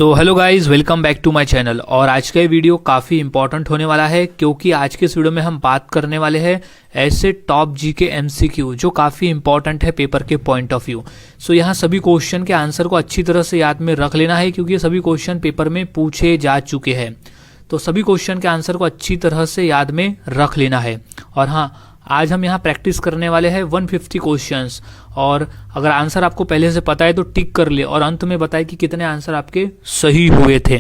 So hello guys, welcome back to my channel. और आज का ये वीडियो काफ़ी इंपॉर्टेंट होने वाला है क्योंकि आज के इस वीडियो में हम बात करने वाले हैं ऐसे टॉप जी के एमसीक्यू जो काफ़ी इंपॉर्टेंट है पेपर के पॉइंट ऑफ व्यू। सो यहाँ सभी क्वेश्चन के आंसर को अच्छी तरह से याद में रख लेना है क्योंकि ये सभी क्वेश्चन पेपर में पूछे जा चुके हैं। तो सभी क्वेश्चन के आंसर को अच्छी तरह से याद में रख लेना है। और हाँ, आज हम यहाँ प्रैक्टिस करने वाले हैं 150 क्वेश्चंस। और अगर आंसर आपको पहले से पता है तो टिक कर ले और अंत में बताए कि कितने आंसर आपके सही हुए थे।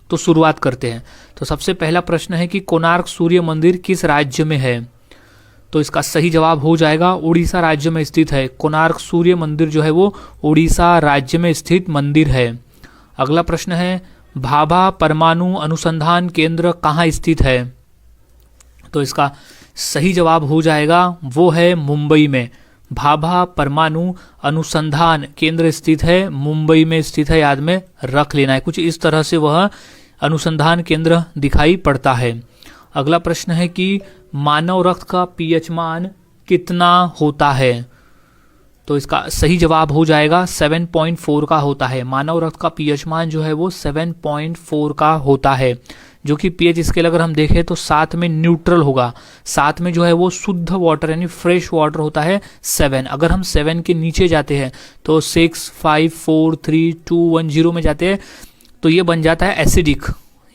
तो शुरुआत करते हैं। तो सबसे पहला प्रश्न है कि कोणार्क सूर्य मंदिर किस राज्य में है? तो इसका सही जवाब हो जाएगा उड़ीसा राज्य में स्थित है। कोणार्क सूर्य मंदिर जो है वो उड़ीसा राज्य में स्थित मंदिर है। अगला प्रश्न है भाभा परमाणु अनुसंधान केंद्र कहाँ स्थित है? तो इसका सही जवाब हो जाएगा वो है मुंबई में। भाभा परमाणु अनुसंधान केंद्र स्थित है, मुंबई में स्थित है, याद में रख लेना है। कुछ इस तरह से वह अनुसंधान केंद्र दिखाई पड़ता है। अगला प्रश्न है कि मानव रक्त का पीएच मान कितना होता है? तो इसका सही जवाब हो जाएगा 7.4 का होता है। मानव रक्त का पीएच मान जो है वो 7.4 का होता है, जो कि पीएच स्केल अगर हम देखें तो 7 में न्यूट्रल होगा। 7 में जो है वो शुद्ध वाटर यानी फ्रेश वाटर होता है 7। अगर हम 7 के नीचे जाते हैं तो 6, 5, 4, 3, 2, 1, 0 में जाते हैं तो ये बन जाता है एसिडिक।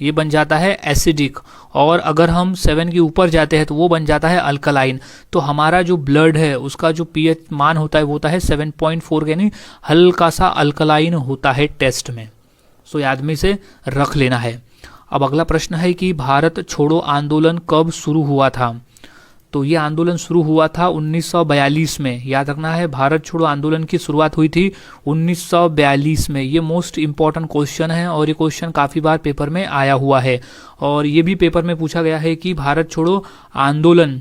ये बन जाता है एसिडिक। और अगर हम 7 के ऊपर जाते हैं तो वो बन जाता है अल्कलाइन। तो हमारा जो ब्लड है उसका जो पीएच मान होता है वो होता है 7.4 यानी हल्का सा अल्कलाइन होता है टेस्ट में। सो याद में से रख लेना है। अब अगला प्रश्न है कि भारत छोड़ो आंदोलन कब शुरू हुआ था? तो ये आंदोलन शुरू हुआ था 1942 में। याद रखना है, भारत छोड़ो आंदोलन की शुरुआत हुई थी 1942 में। ये मोस्ट इंपॉर्टेंट क्वेश्चन है और ये क्वेश्चन काफ़ी बार पेपर में आया हुआ है। और ये भी पेपर में पूछा गया है कि भारत छोड़ो आंदोलन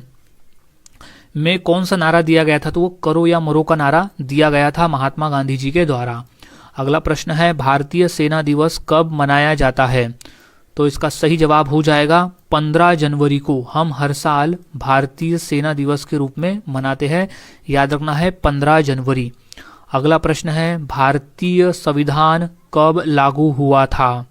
में कौन सा नारा दिया गया था? तो वो करो या मरो का नारा दिया गया था महात्मा गांधी जी के द्वारा। अगला प्रश्न है भारतीय सेना दिवस कब मनाया जाता है? तो इसका सही जवाब हो जाएगा 15 जनवरी को। हम हर साल भारतीय सेना दिवस के रूप में मनाते हैं। याद रखना है 15 जनवरी। अगला प्रश्न है भारतीय संविधान कब लागू हुआ था?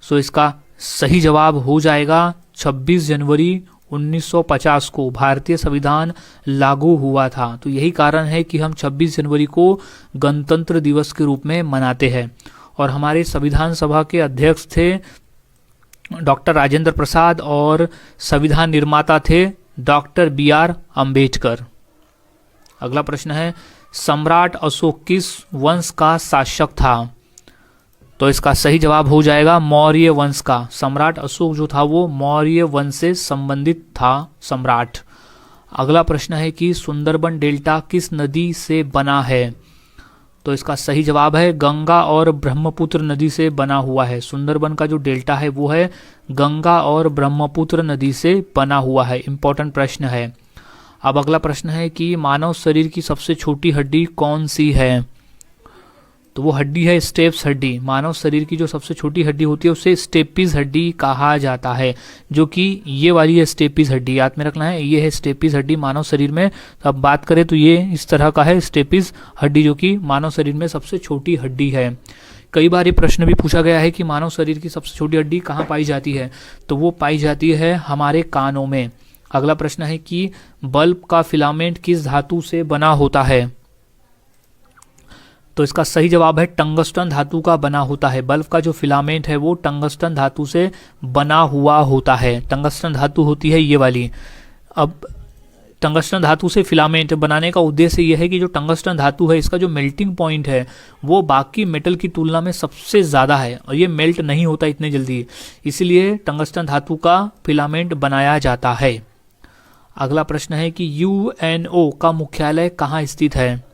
सो इसका सही जवाब हो जाएगा 26 जनवरी 1950 को भारतीय संविधान लागू हुआ था। तो यही कारण है कि हम 26 जनवरी को गणतंत्र दिवस के रूप में मनाते हैं। और हमारे संविधान सभा के अध्यक्ष थे डॉक्टर राजेंद्र प्रसाद और संविधान निर्माता थे डॉक्टर BR अम्बेडकर। अगला प्रश्न है सम्राट अशोक किस वंश का शासक था? तो इसका सही जवाब हो जाएगा मौर्य वंश का। सम्राट अशोक जो था वो मौर्य वंश से संबंधित था सम्राट। अगला प्रश्न है कि सुंदरबन डेल्टा किस नदी से बना है? तो इसका सही जवाब है गंगा और ब्रह्मपुत्र नदी से बना हुआ है। सुंदरबन का जो डेल्टा है वो है गंगा और ब्रह्मपुत्र नदी से बना हुआ है। इंपॉर्टेंट प्रश्न है। अब अगला प्रश्न है कि मानव शरीर की सबसे छोटी हड्डी कौन सी है? तो वो हड्डी है स्टेप्स हड्डी। मानव शरीर की जो सबसे छोटी हड्डी होती है उसे स्टेपिस हड्डी कहा जाता है, जो कि ये वाली है स्टेपिस हड्डी। याद में रखना है, ये है स्टेपिस हड्डी मानव शरीर में। तो अब बात करें तो ये इस तरह का है स्टेपिस हड्डी, जो कि मानव शरीर में सबसे छोटी हड्डी है। कई बार ये प्रश्न भी पूछा गया है कि मानव शरीर की सबसे छोटी हड्डी कहाँ पाई जाती है? तो वो पाई जाती है हमारे कानों में। अगला प्रश्न है कि बल्ब का फिलामेंट किस धातु से बना होता है? तो इसका सही जवाब है टंगस्टन धातु का बना होता है। बल्ब का जो फिलामेंट है वो टंगस्टन धातु से बना हुआ होता है। टंगस्टन धातु होती है ये वाली। अब टंगस्टन धातु से फिलामेंट बनाने का उद्देश्य यह है कि जो टंगस्टन धातु है इसका जो मेल्टिंग पॉइंट है वो बाकी मेटल की तुलना में सबसे ज़्यादा है और ये मेल्ट नहीं होता इतने जल्दी, इसलिए टंगस्टन धातु का फिलामेंट बनाया जाता है। अगला प्रश्न है कि UNO का मुख्यालय कहाँ स्थित है?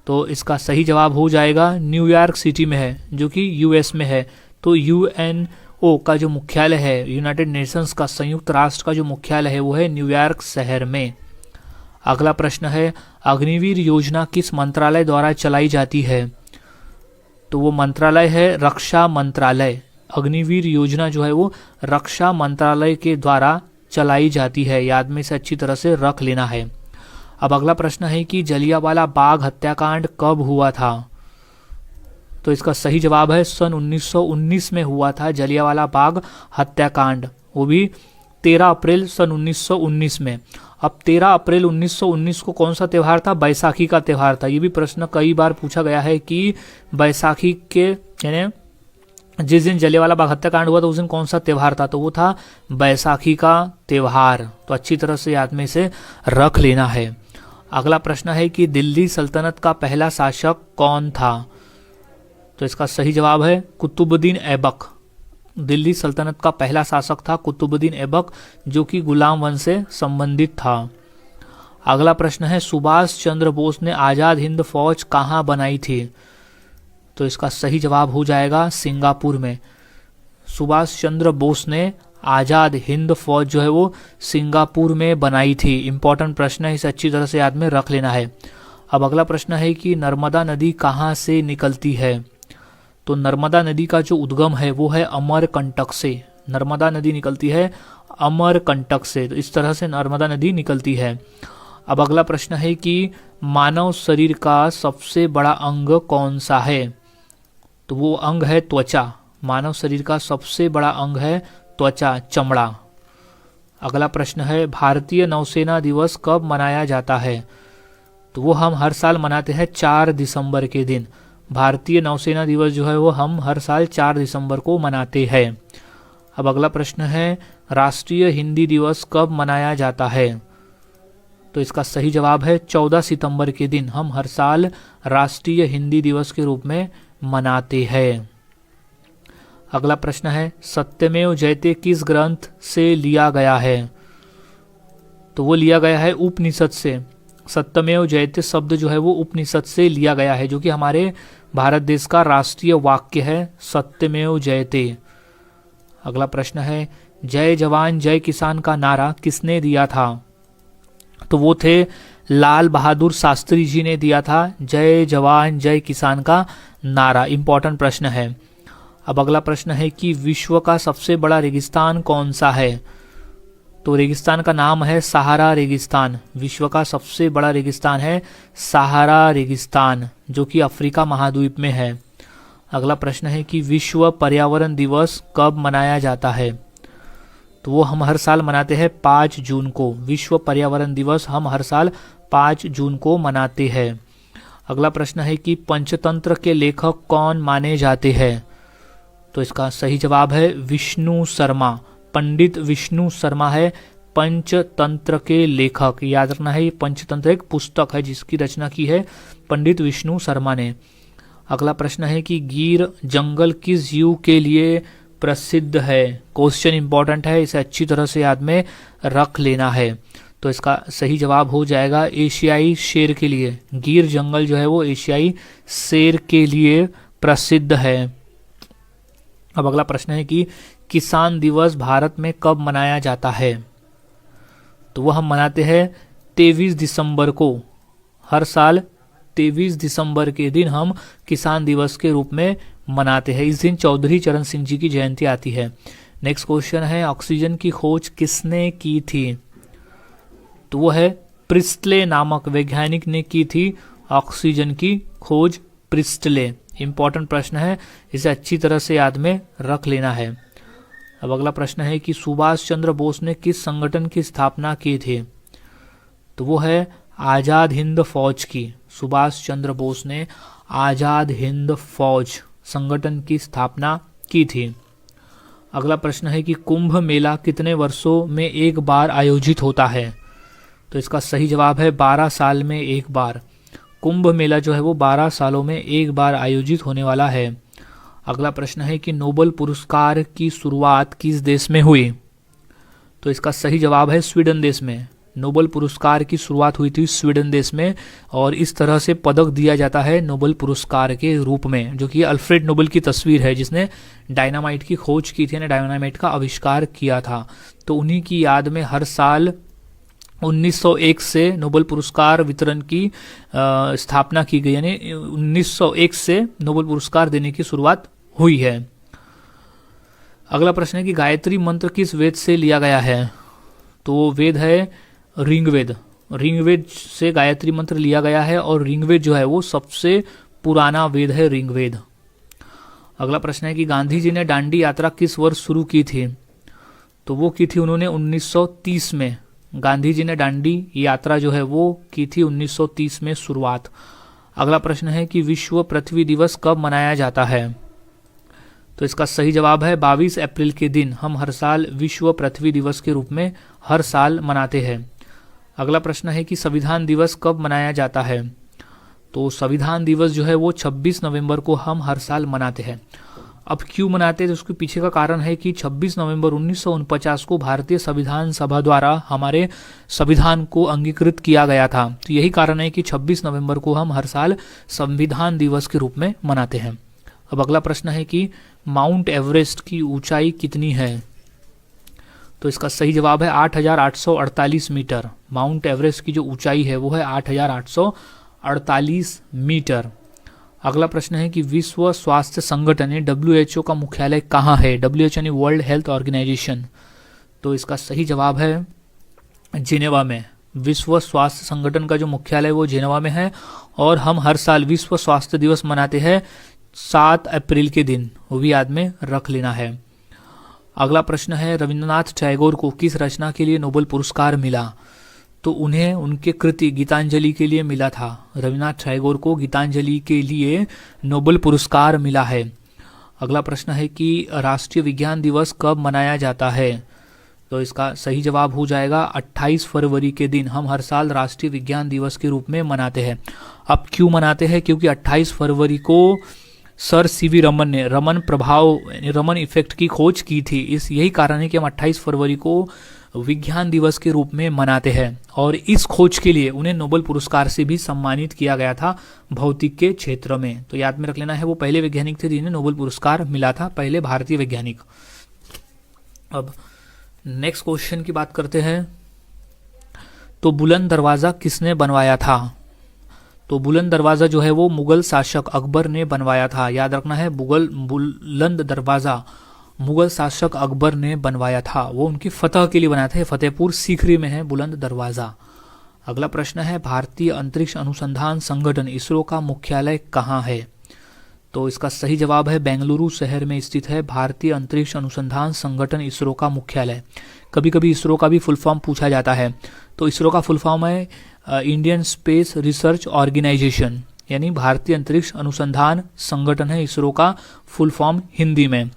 तो इसका सही जवाब हो जाएगा न्यूयॉर्क सिटी में है, जो कि US में है। तो UNO का जो मुख्यालय है, यूनाइटेड नेशंस का, संयुक्त राष्ट्र का जो मुख्यालय है वो है न्यूयॉर्क शहर में। अगला प्रश्न है अग्निवीर योजना किस मंत्रालय द्वारा चलाई जाती है? तो वो मंत्रालय है रक्षा मंत्रालय। अग्निवीर योजना जो है वो रक्षा मंत्रालय के द्वारा चलाई जाती है। याद में से अच्छी तरह से रख लेना है। अब अगला प्रश्न है कि जलियांवाला बाग हत्याकांड कब हुआ था? तो इसका सही जवाब है सन 1919 में हुआ था जलियांवाला बाग हत्याकांड, वो भी 13 अप्रैल सन 1919 में। अब 13 अप्रैल 1919 को कौन सा त्यौहार था? बैसाखी का त्यौहार था। ये भी प्रश्न कई बार पूछा गया है कि बैसाखी के यानी जिस दिन जलियांवाला बाग हत्याकांड हुआ था उस दिन कौन सा त्यौहार था? तो वो था बैसाखी का त्यौहार। तो अच्छी तरह से याद में इसे रख लेना है। अगला प्रश्न है कि दिल्ली सल्तनत का पहला शासक कौन था? तो इसका सही जवाब है कुतुबुद्दीन ऐबक। दिल्ली सल्तनत का पहला शासक था कुतुबुद्दीन ऐबक, जो कि गुलाम वंश से संबंधित था। अगला प्रश्न है सुभाष चंद्र बोस ने आजाद हिंद फौज कहाँ बनाई थी? तो इसका सही जवाब हो जाएगा सिंगापुर में। सुभाष चंद्र बोस ने आजाद हिंद फौज जो है वो सिंगापुर में बनाई थी। इंपॉर्टेंट प्रश्न है, इसे अच्छी तरह से याद में रख लेना है। अब अगला प्रश्न है कि नर्मदा नदी कहाँ से निकलती है? तो नर्मदा नदी का जो उद्गम है वो है अमरकंटक से। नर्मदा नदी निकलती है अमरकंटक से। तो इस तरह से नर्मदा नदी निकलती है। अब अगला प्रश्न है कि मानव शरीर का सबसे बड़ा अंग कौन सा है? तो वो अंग है त्वचा। मानव शरीर का सबसे बड़ा अंग है त्वचा, चमड़ा। अगला प्रश्न है भारतीय नौसेना दिवस कब मनाया जाता है? तो वो हम हर साल मनाते हैं 4 दिसंबर के दिन। भारतीय नौसेना दिवस जो है वो हम हर साल 4 दिसंबर को मनाते हैं। अब अगला प्रश्न है राष्ट्रीय हिंदी दिवस कब मनाया जाता है? तो इसका सही जवाब है 14 सितंबर के दिन हम हर साल राष्ट्रीय हिंदी दिवस के रूप में मनाते हैं। अगला प्रश्न है सत्यमेव जयते किस ग्रंथ से लिया गया है? तो वो लिया गया है उपनिषद से। सत्यमेव जयते शब्द जो है वो उपनिषद से लिया गया है, जो कि हमारे भारत देश का राष्ट्रीय वाक्य है सत्यमेव जयते। अगला प्रश्न है जय जवान जय किसान का नारा किसने दिया था? तो वो थे लाल बहादुर शास्त्री जी ने दिया था जय जवान जय किसान का नारा। इंपॉर्टेंट प्रश्न है। अब अगला प्रश्न है कि विश्व का सबसे बड़ा रेगिस्तान कौन सा है? तो रेगिस्तान का नाम है सहारा रेगिस्तान। विश्व का सबसे बड़ा रेगिस्तान है सहारा रेगिस्तान, जो कि अफ्रीका महाद्वीप में है। अगला प्रश्न है कि विश्व पर्यावरण दिवस कब मनाया जाता है? तो वो हम हर साल मनाते हैं 5 जून को। विश्व पर्यावरण दिवस हम हर साल 5 जून को मनाते हैं। अगला प्रश्न है कि पंचतंत्र के लेखक कौन माने जाते हैं? तो इसका सही जवाब है विष्णु शर्मा। पंडित विष्णु शर्मा है पंचतंत्र के लेखक। याद रखना है ये पंचतंत्र एक पुस्तक है जिसकी रचना की है पंडित विष्णु शर्मा ने। अगला प्रश्न है कि गिर जंगल किस जीव के लिए प्रसिद्ध है? क्वेश्चन इंपॉर्टेंट है, इसे अच्छी तरह से याद में रख लेना है। तो इसका सही जवाब हो जाएगा एशियाई शेर के लिए। गिर जंगल जो है वो एशियाई शेर के लिए प्रसिद्ध है। अब अगला प्रश्न है कि किसान दिवस भारत में कब मनाया जाता है? तो वो हम मनाते हैं 23 दिसंबर को। हर साल 23 दिसंबर के दिन हम किसान दिवस के रूप में मनाते हैं। इस दिन चौधरी चरण सिंह जी की जयंती आती है। नेक्स्ट क्वेश्चन है ऑक्सीजन की खोज किसने की थी? तो वो है प्रिस्टले नामक वैज्ञानिक ने की थी ऑक्सीजन की खोज, प्रिस्टले। इंपॉर्टेंट प्रश्न है, इसे अच्छी तरह से याद में रख लेना है। अब अगला प्रश्न है कि सुभाष चंद्र बोस ने किस संगठन की स्थापना की थी? तो वो है आजाद हिंद फौज की। सुभाष चंद्र बोस ने आजाद हिंद फौज संगठन की स्थापना की थी। अगला प्रश्न है कि कुंभ मेला कितने वर्षों में एक बार आयोजित होता है? तो इसका सही जवाब है 12 साल में एक बार। कुंभ मेला जो है वो 12 सालों में एक बार आयोजित होने वाला है। अगला प्रश्न है कि नोबेल पुरस्कार की शुरुआत किस देश में हुई? तो इसका सही जवाब है स्वीडन देश में। नोबेल पुरस्कार की शुरुआत हुई थी स्वीडन देश में, और इस तरह से पदक दिया जाता है नोबेल पुरस्कार के रूप में, जो कि अल्फ्रेड नोबेल की तस्वीर है जिसने डायनामाइट की खोज की थी, डायनामाइट का आविष्कार किया था। तो उन्हीं की याद में हर साल 1901 से नोबेल पुरस्कार वितरण की स्थापना की गई, यानी 1901 से नोबेल पुरस्कार देने की शुरुआत हुई है। अगला प्रश्न है कि गायत्री मंत्र किस वेद से लिया गया है? तो वेद है ऋग्वेद। ऋग्वेद से गायत्री मंत्र लिया गया है, और ऋग्वेद जो है वो सबसे पुराना वेद है ऋग्वेद। अगला प्रश्न है कि गांधी जी ने दांडी यात्रा किस वर्ष शुरू की थी? तो वो की थी उन्होंने 1930 में। गांधी जी ने दांडी यात्रा जो है वो की थी 1930 में शुरुआत। अगला प्रश्न है कि विश्व पृथ्वी दिवस कब मनाया जाता है? तो इसका सही जवाब है 22 अप्रैल के दिन हम हर साल विश्व पृथ्वी दिवस के रूप में हर साल मनाते हैं। अगला प्रश्न है कि संविधान दिवस कब मनाया जाता है? तो संविधान दिवस जो है वो 26 नवंबर को हम हर साल मनाते हैं। अब क्यों मनाते हैं? तो उसके पीछे का कारण है कि 26 नवंबर 1949 को भारतीय संविधान सभा द्वारा हमारे संविधान को अंगीकृत किया गया था। तो यही कारण है कि 26 नवंबर को हम हर साल संविधान दिवस के रूप में मनाते हैं। अब अगला प्रश्न है कि माउंट एवरेस्ट की ऊंचाई कितनी है? तो इसका सही जवाब है 8,848 मीटर। माउंट एवरेस्ट की जो ऊंचाई है वो है 8,848 मीटर। अगला प्रश्न है कि विश्व स्वास्थ्य संगठन यानी WHO का मुख्यालय कहाँ है? WHO यानी वर्ल्ड हेल्थ ऑर्गेनाइजेशन। तो इसका सही जवाब है जिनेवा में। विश्व स्वास्थ्य संगठन का जो मुख्यालय वो जिनेवा में है और हम हर साल विश्व स्वास्थ्य दिवस मनाते हैं 7 अप्रैल के दिन, वो भी याद में रख लेना है। अगला प्रश्न है रविंद्रनाथ टैगोर को किस रचना के लिए नोबेल पुरस्कार मिला? तो उन्हें उनके कृति गीतांजलि के लिए मिला था। रविंद्रनाथ टैगोर को गीतांजलि के लिए नोबेल पुरस्कार मिला है। अगला प्रश्न है कि राष्ट्रीय विज्ञान दिवस कब मनाया जाता है? तो इसका सही जवाब हो जाएगा 28 फरवरी के दिन हम हर साल राष्ट्रीय विज्ञान दिवस के रूप में मनाते हैं। अब क्यों मनाते हैं? क्योंकि 28 फरवरी को सर सीवी रमन ने रमन प्रभाव रमन इफेक्ट की खोज की थी। यही कारण है कि हम 28 फरवरी को विज्ञान दिवस के रूप में मनाते हैं और इस खोज के लिए उन्हें नोबेल पुरस्कार से भी सम्मानित किया गया था भौतिक के क्षेत्र में। तो याद में रख लेना है वो पहले वैज्ञानिक थे जिन्हें नोबेल पुरस्कार मिला था, पहले भारतीय वैज्ञानिक। अब नेक्स्ट क्वेश्चन की बात करते हैं। तो बुलंद दरवाजा किसने बनवाया था? तो बुलंद दरवाजा जो है वो मुगल शासक अकबर ने बनवाया था। याद रखना है बुलंद दरवाजा मुगल शासक अकबर ने बनवाया था, वो उनकी फतह के लिए बनाया था। फतेहपुर सीकरी में है बुलंद दरवाजा। अगला प्रश्न है भारतीय अंतरिक्ष अनुसंधान संगठन इसरो का मुख्यालय कहाँ है? तो इसका सही जवाब है बेंगलुरु शहर में स्थित है भारतीय अंतरिक्ष अनुसंधान संगठन इसरो का मुख्यालय। कभी कभी इसरो का भी फुल फॉर्म पूछा जाता है। तो इसरो का फुल फॉर्म है इंडियन स्पेस रिसर्च ऑर्गेनाइजेशन, यानी भारतीय अंतरिक्ष अनुसंधान संगठन है इसरो का फुल फॉर्म हिंदी में।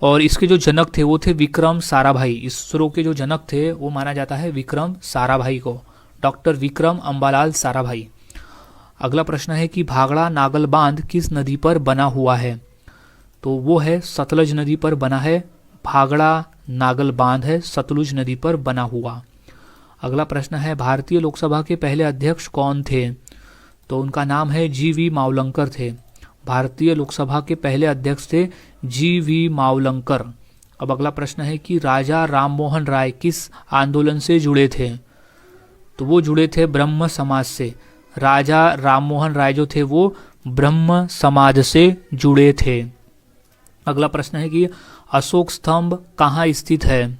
और इसके जो जनक थे वो थे विक्रम साराभाई। इसरो के जो जनक थे वो माना जाता है विक्रम साराभाई को, डॉक्टर विक्रम अंबालाल साराभाई। अगला प्रश्न है कि भाखड़ा नागल बांध किस नदी पर बना हुआ है? तो वो है सतलज नदी पर बना है। भाखड़ा नागल बांध है सतलुज नदी पर बना हुआ। अगला प्रश्न है भारतीय लोकसभा के पहले अध्यक्ष कौन थे? तो उनका नाम है GV मावलंकर थे। भारतीय लोकसभा के पहले अध्यक्ष थे GV मावलंकर। अब अगला प्रश्न है कि राजा राममोहन राय किस आंदोलन से जुड़े थे? तो वो जुड़े थे ब्रह्म समाज से। राजा राममोहन राय जो थे वो ब्रह्म समाज से जुड़े थे। अगला प्रश्न है कि अशोक स्तंभ कहाँ स्थित है?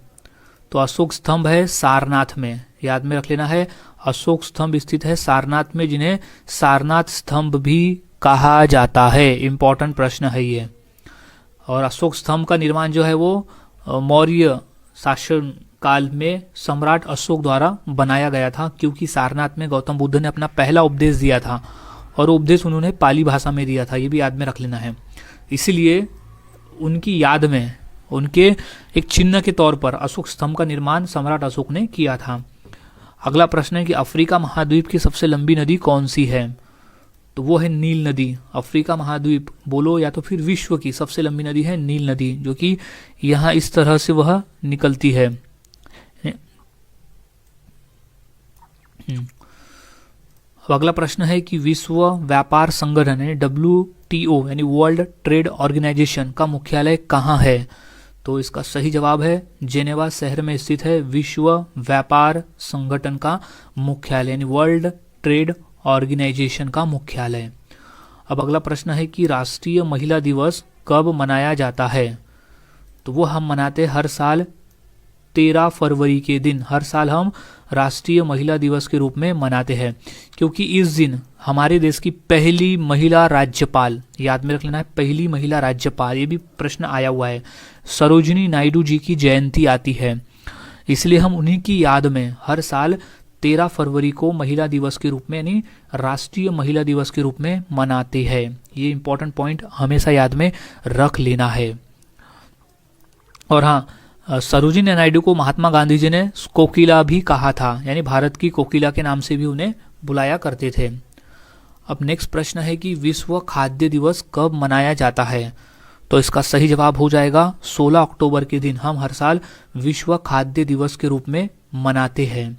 तो अशोक स्तंभ है सारनाथ में। याद में रख लेना है अशोक स्तंभ स्थित है सारनाथ में, जिन्हें सारनाथ स्तंभ भी कहा जाता है। इंपॉर्टेंट प्रश्न है ये। और अशोक स्तंभ का निर्माण जो है वो मौर्य शासन काल में सम्राट अशोक द्वारा बनाया गया था, क्योंकि सारनाथ में गौतम बुद्ध ने अपना पहला उपदेश दिया था और उपदेश उन्होंने पाली भाषा में दिया था। ये भी याद में रख लेना है। इसीलिए उनकी याद में उनके एक चिन्ह के तौर पर अशोक स्तंभ का निर्माण सम्राट अशोक ने किया था। अगला प्रश्न है कि अफ्रीका महाद्वीप की सबसे लंबी नदी कौन सी है? तो वो है नील नदी। अफ्रीका महाद्वीप बोलो या तो फिर विश्व की सबसे लंबी नदी है नील नदी, जो कि यहाँ इस तरह से वह निकलती है। अब अगला प्रश्न है कि विश्व व्यापार संगठन यानी WTO यानी वर्ल्ड ट्रेड ऑर्गेनाइजेशन का मुख्यालय कहाँ है? तो इसका सही जवाब है जेनेवा शहर में स्थित है विश्व व्यापार संगठन का मुख्यालय यानी वर्ल्ड ट्रेड ऑर्गेनाइजेशन का मुख्यालय। अब अगला प्रश्न है कि राष्ट्रीय महिला दिवस कब मनाया जाता है? तो वो हम मनाते हर साल 13 फरवरी के दिन हर साल हम राष्ट्रीय महिला दिवस के रूप में मनाते हैं? क्योंकि इस दिन हमारे देश की पहली महिला राज्यपाल, याद में रख लेना है, पहली महिला राज्यपाल, ये भी प्रश्न आया हुआ है, सरोजिनी नायडू जी की जयंती आती है। इसलिए हम उन्हीं की याद में हर साल 13 फरवरी को महिला दिवस के रूप में यानी राष्ट्रीय महिला दिवस के रूप में मनाते हैं। ये इंपॉर्टेंट पॉइंट हमेशा याद में रख लेना है। और हाँ, सरोजिनी नायडू को महात्मा गांधी जी ने कोकिला भी कहा था, यानी भारत की कोकिला के नाम से भी उन्हें बुलाया करते थे। अब नेक्स्ट प्रश्न है कि विश्व खाद्य दिवस कब मनाया जाता है? तो इसका सही जवाब हो जाएगा 16 अक्टूबर के दिन हम हर साल विश्व खाद्य दिवस के रूप में मनाते हैं।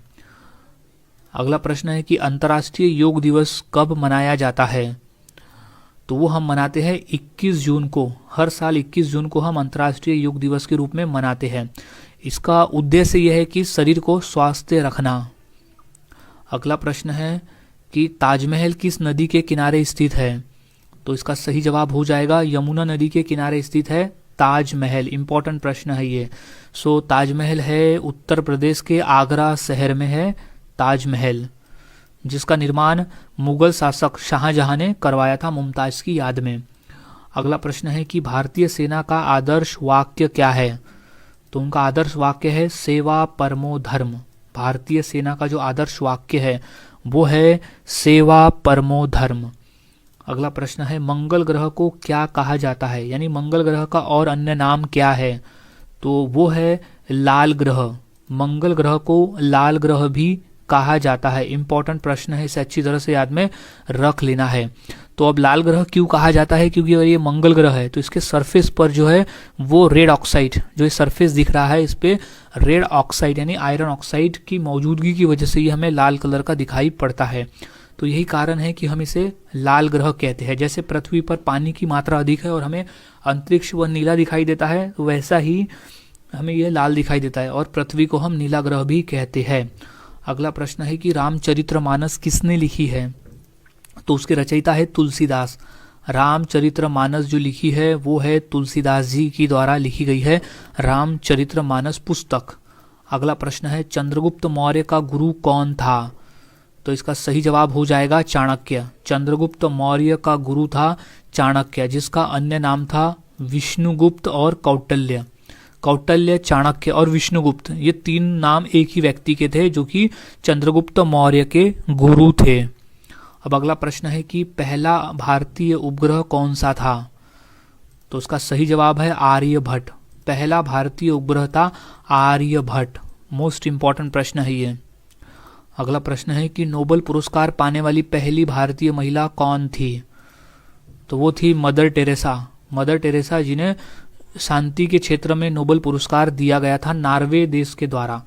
अगला प्रश्न है कि अंतर्राष्ट्रीय योग दिवस कब मनाया जाता है? तो वो हम मनाते हैं 21 जून को। हर साल 21 जून को हम अंतर्राष्ट्रीय योग दिवस के रूप में मनाते हैं। इसका उद्देश्य यह है कि शरीर को स्वस्थ रखना। अगला प्रश्न है कि ताजमहल किस नदी के किनारे स्थित है? तो इसका सही जवाब हो जाएगा यमुना नदी के किनारे स्थित है ताजमहल। इंपॉर्टेंट प्रश्न है ये। सो ताजमहल है उत्तर प्रदेश के आगरा शहर में है ताजमहल, जिसका निर्माण मुगल शासक शाहजहां ने करवाया था मुमताज की याद में। अगला प्रश्न है कि भारतीय सेना का आदर्श वाक्य क्या है? तो उनका आदर्श वाक्य है सेवा परमो धर्म। भारतीय सेना का जो आदर्श वाक्य है वो है सेवा परमो धर्म। अगला प्रश्न है मंगल ग्रह को क्या कहा जाता है, यानी मंगल ग्रह का और अन्य नाम क्या है? तो वो है लाल ग्रह। मंगल ग्रह को लाल ग्रह भी कहा जाता है। इंपॉर्टेंट प्रश्न है, इसे अच्छी तरह से याद में रख लेना है। तो अब लाल ग्रह क्यों कहा जाता है? क्योंकि अगर ये मंगल ग्रह है तो इसके सरफेस पर जो है वो रेड ऑक्साइड, जो ये सरफेस दिख रहा है इस पे रेड ऑक्साइड यानी आयरन ऑक्साइड की मौजूदगी की वजह से ये हमें लाल कलर का दिखाई पड़ता है। तो यही कारण है कि हम इसे लाल ग्रह कहते हैं। जैसे पृथ्वी पर पानी की मात्रा अधिक है और हमें अंतरिक्ष व नीला दिखाई देता है, वैसा ही हमें यह लाल दिखाई देता है और पृथ्वी को हम नीला ग्रह भी कहते हैं। अगला प्रश्न है कि रामचरितमानस किसने लिखी है? तो उसके रचयिता है तुलसीदास। रामचरितमानस जो लिखी है वो है तुलसीदास जी की द्वारा लिखी गई है रामचरितमानस पुस्तक। अगला प्रश्न है चंद्रगुप्त मौर्य का गुरु कौन था? तो इसका सही जवाब हो जाएगा चाणक्य। चंद्रगुप्त मौर्य का गुरु था चाणक्य, जिसका अन्य नाम था विष्णुगुप्त और कौटिल्य। कौटिल्य, चाणक्य और विष्णुगुप्त, ये तीन नाम एक ही व्यक्ति के थे जो कि चंद्रगुप्त मौर्य के गुरु थे। अब अगला प्रश्न है कि पहला भारतीय उपग्रह कौन सा था? तो उसका सही जवाब है आर्यभट्ट। पहला भारतीय उपग्रह था आर्यभट्ट। मोस्ट इंपॉर्टेंट प्रश्न है ये। अगला प्रश्न है कि नोबेल पुरस्कार पाने वाली पहली भारतीय महिला कौन थी? तो वो थी मदर टेरेसा। मदर टेरेसा जिन्हें शांति के क्षेत्र में नोबेल पुरस्कार दिया गया था नॉर्वे देश के द्वारा।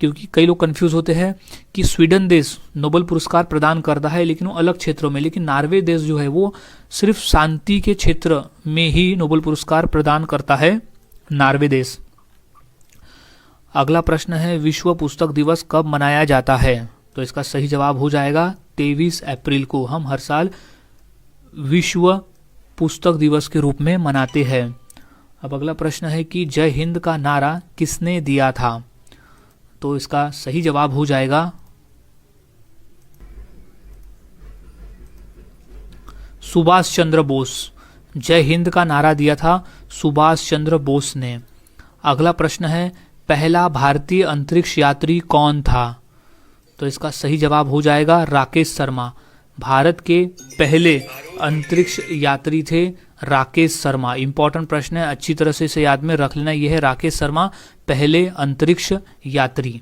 क्योंकि कई लोग कंफ्यूज होते हैं कि स्वीडन देश नोबेल पुरस्कार प्रदान करता है लेकिन वो अलग क्षेत्रों में, लेकिन नॉर्वे देश जो है वो सिर्फ शांति के क्षेत्र में ही नोबेल पुरस्कार प्रदान करता है, नॉर्वे देश। अगला प्रश्न है विश्व पुस्तक दिवस कब मनाया जाता है? तो इसका सही जवाब हो जाएगा 23 अप्रैल को। हम हर साल विश्व पुस्तक दिवस के रूप में मनाते हैं। अब अगला प्रश्न है कि जय हिंद का नारा किसने दिया था? तो इसका सही जवाब हो जाएगा सुभाष चंद्र बोस। जय हिंद का नारा दिया था सुभाष चंद्र बोस ने। अगला प्रश्न है पहला भारतीय अंतरिक्ष यात्री कौन था? तो इसका सही जवाब हो जाएगा राकेश शर्मा। भारत के पहले अंतरिक्ष यात्री थे राकेश शर्मा। इंपॉर्टेंट प्रश्न है, अच्छी तरह से इसे याद में रख लेना। यह है राकेश शर्मा, पहले अंतरिक्ष यात्री।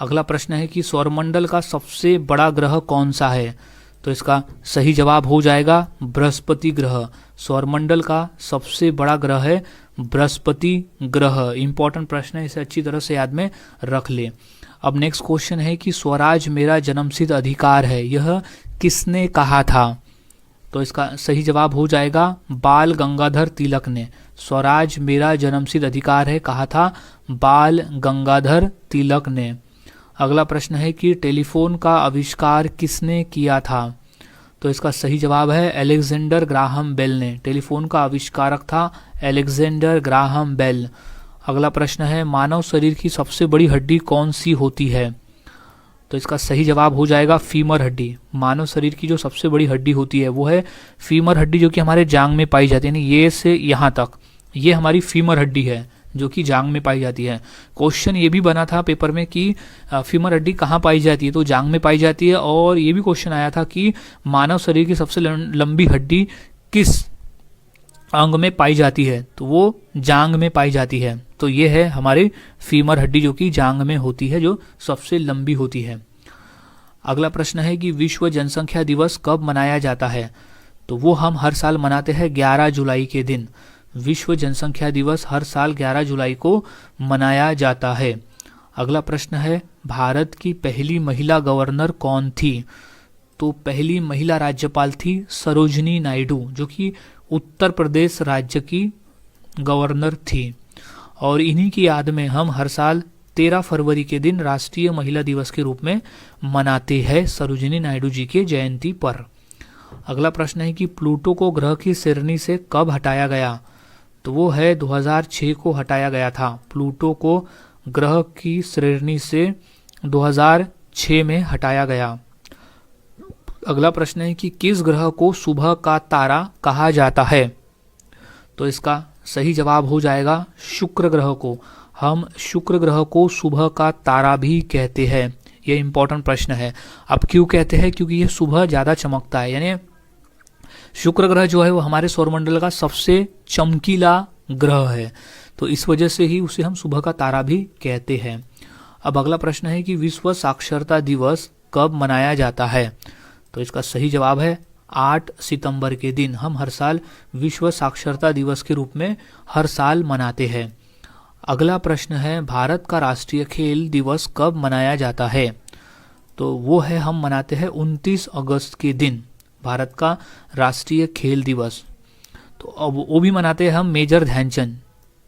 अगला प्रश्न है कि सौरमंडल का सबसे बड़ा ग्रह कौन सा है? तो इसका सही जवाब हो जाएगा बृहस्पति ग्रह। सौरमंडल का सबसे बड़ा ग्रह है बृहस्पति ग्रह। इंपॉर्टेंट प्रश्न है, इसे अच्छी तरह से याद में रख ले। अब नेक्स्ट क्वेश्चन है कि स्वराज मेरा जन्मसिद्ध अधिकार है, यह किसने कहा था? तो इसका सही जवाब हो जाएगा बाल गंगाधर तिलक ने। स्वराज मेरा जन्मसिद्ध अधिकार है कहा था बाल गंगाधर तिलक ने। अगला प्रश्न है कि टेलीफोन का आविष्कार किसने किया था? तो इसका सही जवाब है अलेक्जेंडर ग्राहम बेल ने। टेलीफोन का आविष्कारक था अलेक्जेंडर ग्राहम बेल। अगला प्रश्न है मानव शरीर की सबसे बड़ी हड्डी कौन सी होती है? तो इसका सही जवाब हो जाएगा फीमर हड्डी। मानव शरीर की जो सबसे बड़ी हड्डी होती है वो है फीमर हड्डी, जो कि हमारे जांग में पाई जाती है, यानी ये से यहाँ तक ये हमारी फीमर हड्डी है जो कि जांग में पाई जाती है। क्वेश्चन ये भी बना था पेपर में कि फीमर हड्डी कहाँ पाई जाती है, तो जांग में पाई जाती है। और ये भी क्वेश्चन आया था कि मानव शरीर की सबसे लंबी हड्डी किस अंग में पाई जाती है, तो वो जांग में पाई जाती है। तो ये है हमारी फीमर हड्डी जो कि जांग में होती है, जो सबसे लंबी होती है। अगला प्रश्न है कि विश्व जनसंख्या दिवस कब मनाया जाता है? तो वो हम हर साल मनाते हैं 11 जुलाई के दिन। विश्व जनसंख्या दिवस हर साल 11 जुलाई को मनाया जाता है। अगला प्रश्न है भारत की पहली महिला गवर्नर कौन थी? तो पहली महिला राज्यपाल थी सरोजनी नायडू, जो कि उत्तर प्रदेश राज्य की गवर्नर थी। और इन्हीं की याद में हम हर साल 13 फरवरी के दिन राष्ट्रीय महिला दिवस के रूप में मनाते हैं सरोजिनी नायडू जी के जयंती पर। अगला प्रश्न है कि प्लूटो को ग्रह की श्रेणी से कब हटाया गया? तो वो है 2006 को हटाया गया था। प्लूटो को ग्रह की श्रेणी से 2006 में हटाया गया। अगला प्रश्न है कि किस ग्रह को सुबह का तारा कहा जाता है? तो इसका सही जवाब हो जाएगा शुक्र ग्रह को। हम शुक्र ग्रह को सुबह का तारा भी कहते हैं। ये इंपॉर्टेंट प्रश्न है। अब क्यों कहते हैं? क्योंकि ये सुबह ज़्यादा चमकता है, यानी शुक्र ग्रह जो है वो हमारे सौरमंडल का सबसे चमकीला ग्रह है, तो इस वजह से ही उसे हम सुबह का तारा भी कहते हैं। अब अगला प्रश्न है कि विश्व साक्षरता दिवस कब मनाया जाता है? तो इसका सही जवाब है 8 सितंबर के दिन। हम हर साल विश्व साक्षरता दिवस के रूप में हर साल मनाते हैं। अगला प्रश्न है भारत का राष्ट्रीय खेल दिवस कब मनाया जाता है? तो वो है हम मनाते हैं 29 अगस्त के दिन भारत का राष्ट्रीय खेल दिवस। तो अब वो भी मनाते हैं हम मेजर ध्यानचंद,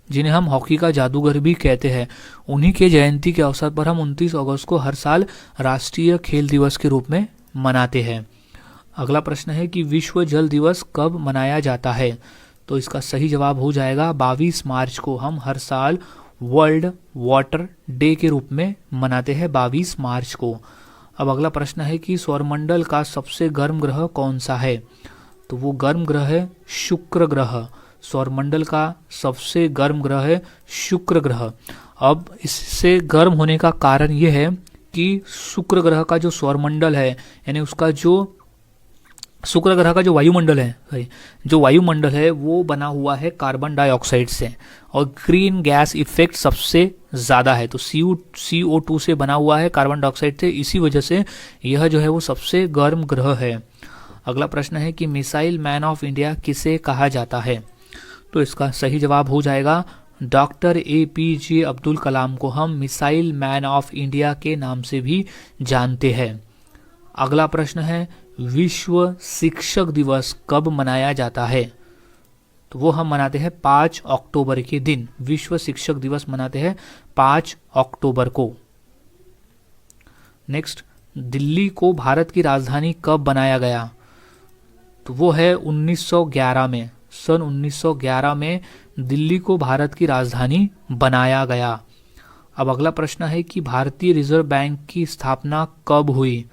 जिन्हें हम हॉकी का जादूगर भी कहते हैं। उन्हीं के जयंती के अवसर पर हम 29 अगस्त को हर साल राष्ट्रीय खेल दिवस के रूप में मनाते हैं। अगला प्रश्न है कि विश्व जल दिवस कब मनाया जाता है? तो इसका सही जवाब हो जाएगा 22 मार्च को। हम हर साल वर्ल्ड वाटर डे के रूप में मनाते हैं 22 मार्च को। अब अगला प्रश्न है कि सौरमंडल का सबसे गर्म ग्रह कौन सा है? तो वो गर्म ग्रह है शुक्र ग्रह। सौरमंडल का सबसे गर्म ग्रह है शुक्र ग्रह। अब इससे गर्म होने का कारण ये है कि शुक्र ग्रह का जो सौरमंडल है, यानी उसका जो शुक्र ग्रह का जो वायुमंडल है वो बना हुआ है कार्बन डाइऑक्साइड से, और ग्रीन गैस इफेक्ट सबसे ज़्यादा है। तो CO2 से बना हुआ है, कार्बन डाइऑक्साइड से, इसी वजह से यह जो है वो सबसे गर्म ग्रह है। अगला प्रश्न है कि मिसाइल मैन ऑफ इंडिया किसे कहा जाता है? तो इसका सही जवाब हो जाएगा डॉक्टर APJ अब्दुल कलाम को हम मिसाइल मैन ऑफ इंडिया के नाम से भी जानते हैं। अगला प्रश्न है विश्व शिक्षक दिवस कब मनाया जाता है? तो वो हम मनाते हैं 5 अक्टूबर के दिन। विश्व शिक्षक दिवस मनाते हैं 5 अक्टूबर को। नेक्स्ट, दिल्ली को भारत की राजधानी कब बनाया गया? तो वो है 1911 में। सन 1911 में दिल्ली को भारत की राजधानी बनाया गया। अब अगला प्रश्न है कि भारतीय रिजर्व बैंक की स्थापना कब हुई?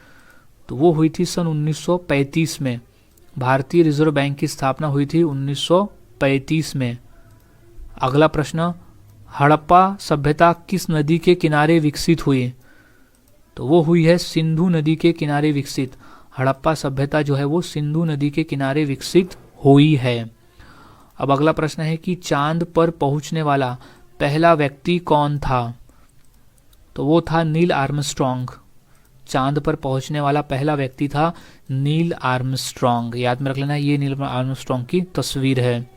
तो वो हुई थी सन 1935 में। भारतीय रिजर्व बैंक की स्थापना हुई थी 1935 में। अगला प्रश्न, हड़प्पा सभ्यता किस नदी के किनारे विकसित हुई? तो वो हुई है सिंधु नदी के किनारे विकसित। हड़प्पा सभ्यता जो है वो सिंधु नदी के किनारे विकसित हुई है। अब अगला प्रश्न है कि चांद पर पहुंचने वाला पहला व्यक्ति कौन था? तो वो था नील आर्मस्ट्रॉन्ग। चांद पर पहुंचने वाला पहला व्यक्ति था नील आर्मस्ट्रॉन्ग। याद में रख लेना, ये नील आर्मस्ट्रॉन्ग की तस्वीर है।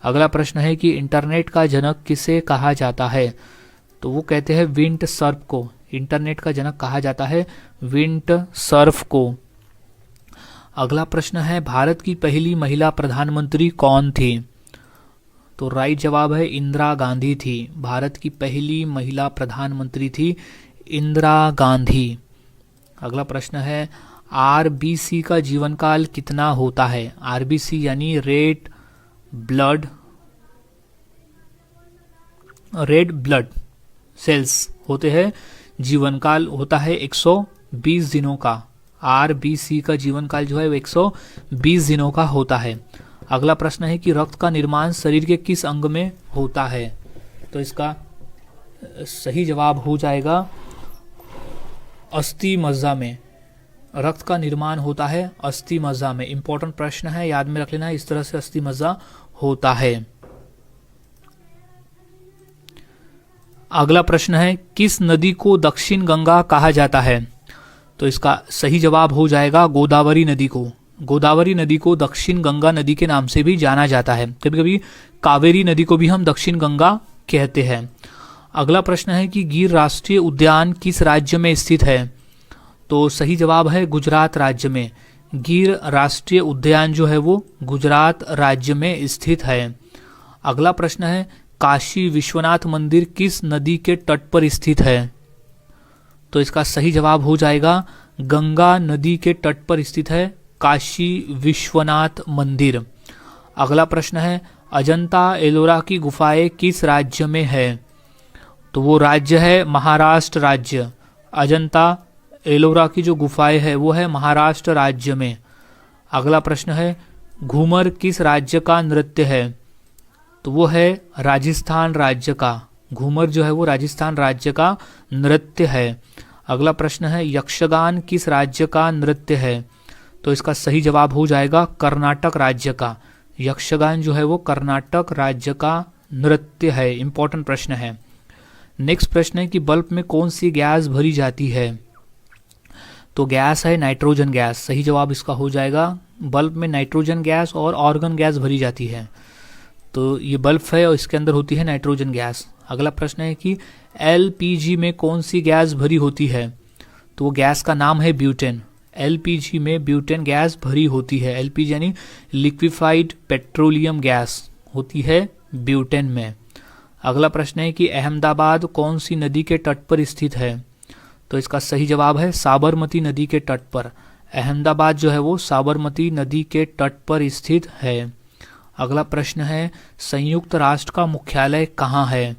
अगला प्रश्न है कि इंटरनेट का जनक किसे कहा जाता है? तो वो कहते हैं विंट सर्फ को। इंटरनेट का जनक कहा जाता है विंट सर्फ को। अगला प्रश्न है भारत की पहली महिला प्रधानमंत्री कौन थी? तो राइट जवाब है इंदिरा गांधी थी। भारत की पहली महिला प्रधानमंत्री थी इंदिरा गांधी। अगला प्रश्न है RBC का जीवन काल कितना होता है? RBC यानी red blood red blood cells होते हैं, जीवन काल होता है 120 दिनों का। RBC का जीवन काल जो है वो 120 दिनों का होता है। अगला प्रश्न है कि रक्त का निर्माण शरीर के किस अंग में होता है? तो इसका सही जवाब हो जाएगा अस्थि मज्जा में। रक्त का निर्माण होता है अस्थि मज्जा में। इंपॉर्टेंट प्रश्न है, याद में रख लेना, इस तरह से अस्थि मज्जा होता है। अगला प्रश्न है किस नदी को दक्षिण गंगा कहा जाता है? तो इसका सही जवाब हो जाएगा गोदावरी नदी को। गोदावरी नदी को दक्षिण गंगा नदी के नाम से भी जाना जाता है। कभी कभी कावेरी नदी को भी हम दक्षिण गंगा कहते हैं। अगला प्रश्न है कि गिर राष्ट्रीय उद्यान किस राज्य में स्थित है? तो सही जवाब है गुजरात राज्य में। गिर राष्ट्रीय उद्यान जो है वो गुजरात राज्य में स्थित है। अगला प्रश्न है काशी विश्वनाथ मंदिर किस नदी के तट पर स्थित है? तो इसका सही जवाब हो जाएगा गंगा नदी के तट पर स्थित है काशी विश्वनाथ मंदिर। अगला प्रश्न है अजंता एलोरा की गुफाएं किस राज्य में है? तो वो राज्य है महाराष्ट्र राज्य। अजंता एलोरा की जो गुफाएं है वो है महाराष्ट्र राज्य में। अगला प्रश्न है घूमर किस राज्य का नृत्य है? तो वो है राजस्थान राज्य का। घूमर जो है वो राजस्थान राज्य का नृत्य है। अगला प्रश्न है यक्षगान किस राज्य का नृत्य है? तो इसका सही जवाब हो जाएगा कर्नाटक राज्य का। यक्षगान जो है वो कर्नाटक राज्य का नृत्य है। इंपॉर्टेंट प्रश्न है। नेक्स्ट प्रश्न है कि बल्ब में कौन सी गैस भरी जाती है? तो गैस है नाइट्रोजन गैस। सही जवाब इसका हो जाएगा बल्ब में नाइट्रोजन गैस और ऑर्गन गैस भरी जाती है। तो ये बल्ब है और इसके अंदर होती है नाइट्रोजन गैस। अगला प्रश्न है कि LPG में कौन सी गैस भरी होती है? तो वो गैस का नाम है ब्यूटेन। LPG में ब्यूटेन गैस भरी होती है। LPG यानी लिक्विफाइड पेट्रोलियम गैस होती है ब्यूटेन में। अगला प्रश्न है कि अहमदाबाद कौन सी नदी के तट पर स्थित है? तो इसका सही जवाब है साबरमती नदी के तट पर। अहमदाबाद जो है वो साबरमती नदी के तट पर स्थित है। अगला प्रश्न है संयुक्त राष्ट्र का मुख्यालय कहाँ है?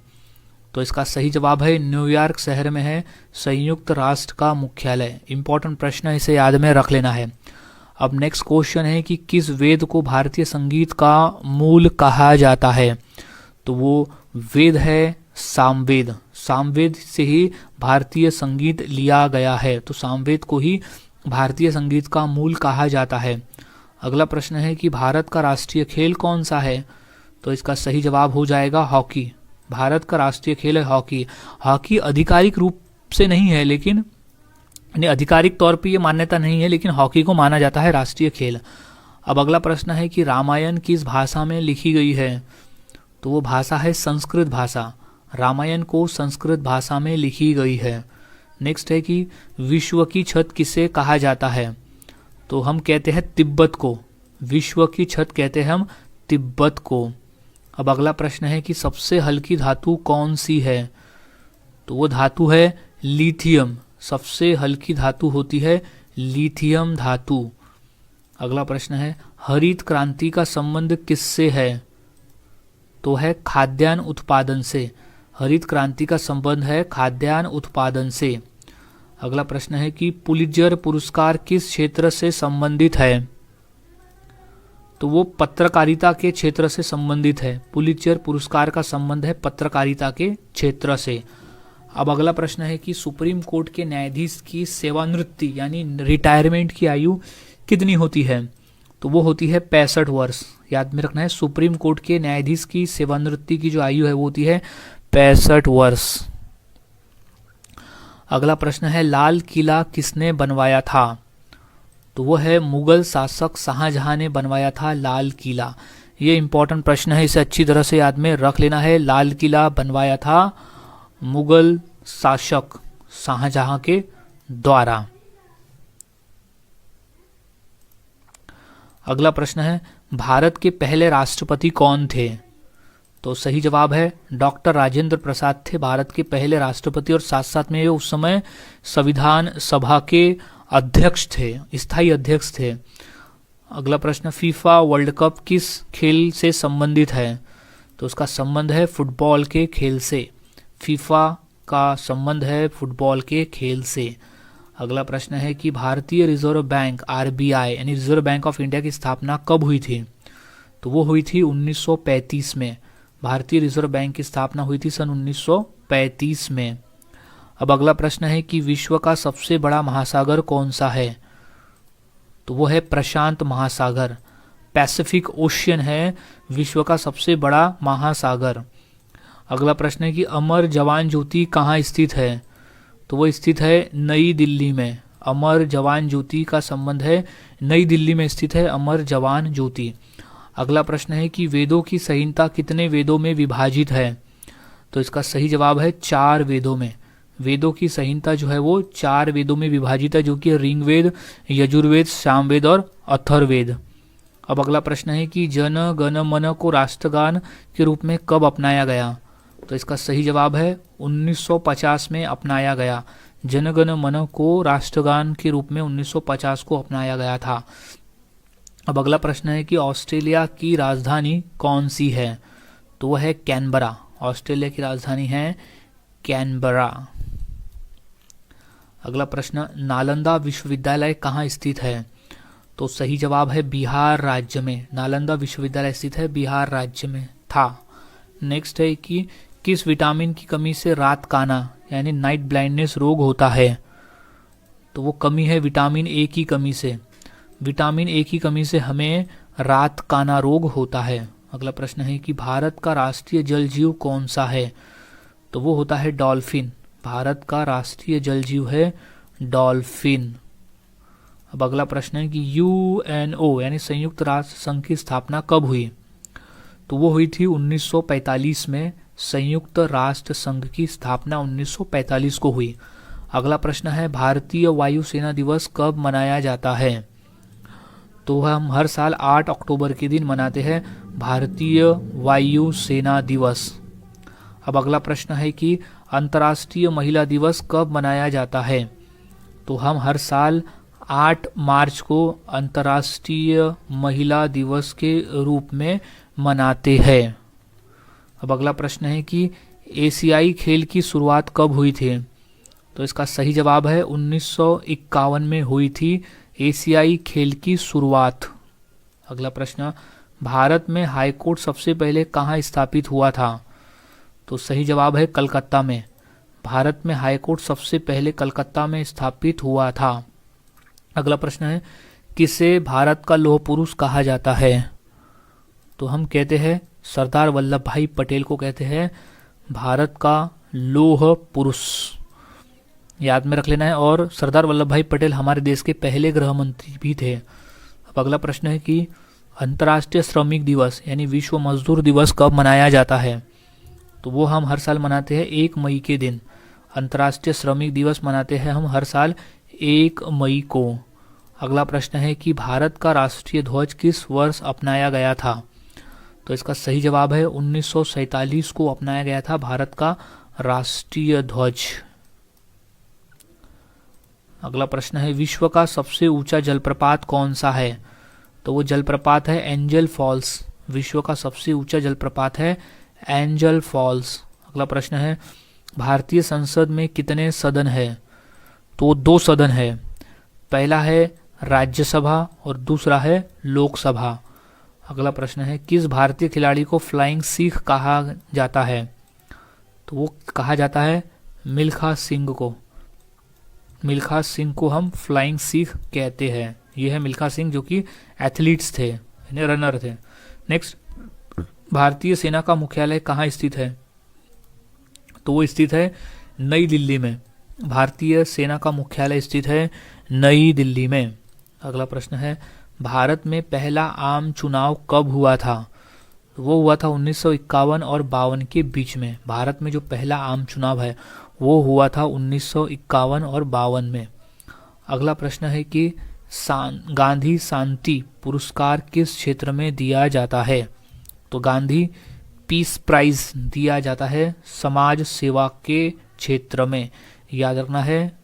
तो इसका सही जवाब है न्यूयॉर्क शहर में है संयुक्त राष्ट्र का मुख्यालय। इंपॉर्टेंट प्रश्न है, इसे याद में रख लेना है। अब नेक्स्ट क्वेश्चन है कि किस वेद को भारतीय संगीत का मूल कहा जाता है? तो वो वेद है सामवेद। सामवेद से ही भारतीय संगीत लिया गया है, तो सामवेद को ही भारतीय संगीत का मूल कहा जाता है। अगला प्रश्न है कि भारत का राष्ट्रीय खेल कौन सा है? तो इसका सही जवाब हो जाएगा हॉकी। भारत का राष्ट्रीय खेल है हॉकी। हॉकी आधिकारिक रूप से नहीं है, लेकिन आधिकारिक तौर पे ये मान्यता नहीं है, लेकिन हॉकी को माना जाता है राष्ट्रीय खेल। अब अगला प्रश्न है कि रामायण किस भाषा में लिखी गई है? तो वो भाषा है संस्कृत भाषा। रामायण को संस्कृत भाषा में लिखी गई है। नेक्स्ट है कि विश्व की छत किसे कहा जाता है? तो हम कहते हैं तिब्बत को। विश्व की छत कहते हैं हम तिब्बत को। अब अगला प्रश्न है कि सबसे हल्की धातु कौन सी है? तो वो धातु है लिथियम। सबसे हल्की धातु होती है लिथियम धातु। अगला प्रश्न है हरित क्रांति का संबंध किससे है? तो है खाद्यान्न उत्पादन से। हरित क्रांति का संबंध है खाद्यान्न उत्पादन से। अगला प्रश्न है कि पुलित्जर पुरस्कार किस क्षेत्र से संबंधित है? तो वो पत्रकारिता के क्षेत्र से संबंधित है। पुलित्जर पुरस्कार का संबंध है पत्रकारिता के क्षेत्र से। अब अगला प्रश्न है कि सुप्रीम कोर्ट के न्यायाधीश की सेवानिवृत्ति यानी रिटायरमेंट की आयु कितनी होती है? तो वो होती है 65 वर्ष। याद में रखना है, सुप्रीम कोर्ट के न्यायाधीश की सेवानिवृत्ति की जो आयु है वो होती है 65 वर्ष। अगला प्रश्न है लाल किला किसने बनवाया था? तो वो है मुगल शासक शाहजहां ने बनवाया था लाल किला। ये इंपॉर्टेंट प्रश्न है, इसे अच्छी तरह से याद में रख लेना है। लाल किला बनवाया था मुगल शासक शाहजहां के द्वारा। अगला प्रश्न है भारत के पहले राष्ट्रपति कौन थे? तो सही जवाब है डॉक्टर राजेंद्र प्रसाद थे भारत के पहले राष्ट्रपति, और साथ साथ में उस समय संविधान सभा के अध्यक्ष थे, स्थायी अध्यक्ष थे। अगला प्रश्न फीफा वर्ल्ड कप किस खेल से संबंधित है? तो उसका संबंध है फुटबॉल के खेल से। फीफा का संबंध है फुटबॉल के खेल से। अगला प्रश्न है कि भारतीय रिजर्व बैंक आरबीआई यानी रिजर्व बैंक ऑफ इंडिया की स्थापना कब हुई थी? तो वो हुई थी 1935 में। भारतीय रिजर्व बैंक की स्थापना हुई थी सन 1935 में। अब अगला प्रश्न है कि विश्व का सबसे बड़ा महासागर कौन सा है? तो वो है प्रशांत महासागर। पैसिफिक ओशियन है विश्व का सबसे बड़ा महासागर। अगला प्रश्न है कि अमर जवान ज्योति कहाँ स्थित है? तो वो स्थित है नई दिल्ली में। अमर जवान ज्योति का संबंध है नई दिल्ली में स्थित है अमर जवान ज्योति। अगला प्रश्न है कि वेदों की संहिता कितने वेदों में विभाजित है? तो इसका सही जवाब है 4 वेदों में। वेदों की संहिता जो है वो 4 वेदों में विभाजित है, जो कि ऋग्वेद, यजुर्वेद, सामवेद और अथर्ववेद। अब अगला प्रश्न है कि जन गण मन को राष्ट्रगान के रूप में कब अपनाया गया? तो इसका सही जवाब है 1950 में अपनाया गया। जन गण मन को राष्ट्रगान के रूप में 1950 को अपनाया गया था। अब अगला प्रश्न है कि ऑस्ट्रेलिया की राजधानी कौन सी है? तो वह है कैनबरा। ऑस्ट्रेलिया की राजधानी है कैनबरा। अगला प्रश्न, नालंदा विश्वविद्यालय कहाँ स्थित है? तो सही जवाब है बिहार राज्य में। नालंदा विश्वविद्यालय स्थित है बिहार राज्य में था। नेक्स्ट है कि किस विटामिन की कमी से रात काना यानी नाइट ब्लाइंडनेस रोग होता है? तो वो कमी है विटामिन ए की कमी से। विटामिन ए की कमी से हमें रात काना रोग होता है। अगला प्रश्न है कि भारत का राष्ट्रीय जल जीव कौन सा है? तो वो होता है डॉल्फिन। भारत का राष्ट्रीय जल जीव है डॉल्फिन। अब अगला प्रश्न है कि यूएनओ यानी संयुक्त राष्ट्र संघ की स्थापना कब हुई? तो वो हुई थी 1945 में। संयुक्त राष्ट्र संघ की स्थापना 1945 को हुई। अगला प्रश्न है भारतीय वायुसेना दिवस कब मनाया जाता है? तो हम हर साल 8 अक्टूबर के दिन मनाते हैं भारतीय वायुसेना दिवस। अब अगला प्रश्न है कि अंतर्राष्ट्रीय महिला दिवस कब मनाया जाता है? तो हम हर साल 8 मार्च को अंतर्राष्ट्रीय महिला दिवस के रूप में मनाते हैं। अब अगला प्रश्न है कि एशियाई खेल की शुरुआत कब हुई थी? तो इसका सही जवाब है 1951 में हुई थी एशियाई खेल की शुरुआत। अगला प्रश्न, भारत में हाईकोर्ट सबसे पहले कहाँ स्थापित हुआ था? तो सही जवाब है कलकत्ता में। भारत में हाईकोर्ट सबसे पहले कलकत्ता में स्थापित हुआ था। अगला प्रश्न है किसे भारत का लौह पुरुष कहा जाता है? तो हम कहते हैं सरदार वल्लभ भाई पटेल को कहते हैं भारत का लौह पुरुष। याद में रख लेना है। और सरदार वल्लभ भाई पटेल हमारे देश के पहले गृह मंत्री भी थे। अब अगला प्रश्न है कि अंतर्राष्ट्रीय श्रमिक दिवस यानी विश्व मजदूर दिवस कब मनाया जाता है? तो वो हम हर साल मनाते हैं 1 मई के दिन। अंतर्राष्ट्रीय श्रमिक दिवस मनाते हैं हम हर साल 1 मई को। अगला प्रश्न है कि भारत का राष्ट्रीय ध्वज किस वर्ष अपनाया गया था? तो इसका सही जवाब है 1947 को अपनाया गया था भारत का राष्ट्रीय ध्वज। अगला प्रश्न है विश्व का सबसे ऊंचा जलप्रपात कौन सा है? तो वो जलप्रपात है एंजल फॉल्स। विश्व का सबसे ऊंचा जलप्रपात है एंजल फॉल्स। अगला प्रश्न है भारतीय संसद में कितने सदन है? तो 2 सदन है। पहला है राज्यसभा और दूसरा है लोकसभा। अगला प्रश्न है किस भारतीय खिलाड़ी को फ्लाइंग सिख कहा जाता है? तो वो कहा जाता है मिल्खा सिंह को। मिल्खा सिंह को हम फ्लाइंग सिख कहते हैं। ये है मिल्खा सिंह जो कि एथलीट्स थे, रनर थे। नेक्स्ट, भारतीय सेना का मुख्यालय कहाँ स्थित है? तो वो स्थित है नई दिल्ली में। भारतीय सेना का मुख्यालय स्थित है नई दिल्ली में। अगला प्रश्न है भारत में पहला आम चुनाव कब हुआ था? वो हुआ था 1951 और 52 के बीच में। भारत में जो पहला आम चुनाव है वो हुआ था 1951 और 52 में। अगला प्रश्न है कि गांधी शांति पुरस्कार किस क्षेत्र में दिया जाता है? तो गांधी पीस प्राइज दिया जाता है समाज सेवा के क्षेत्र में। याद रखना है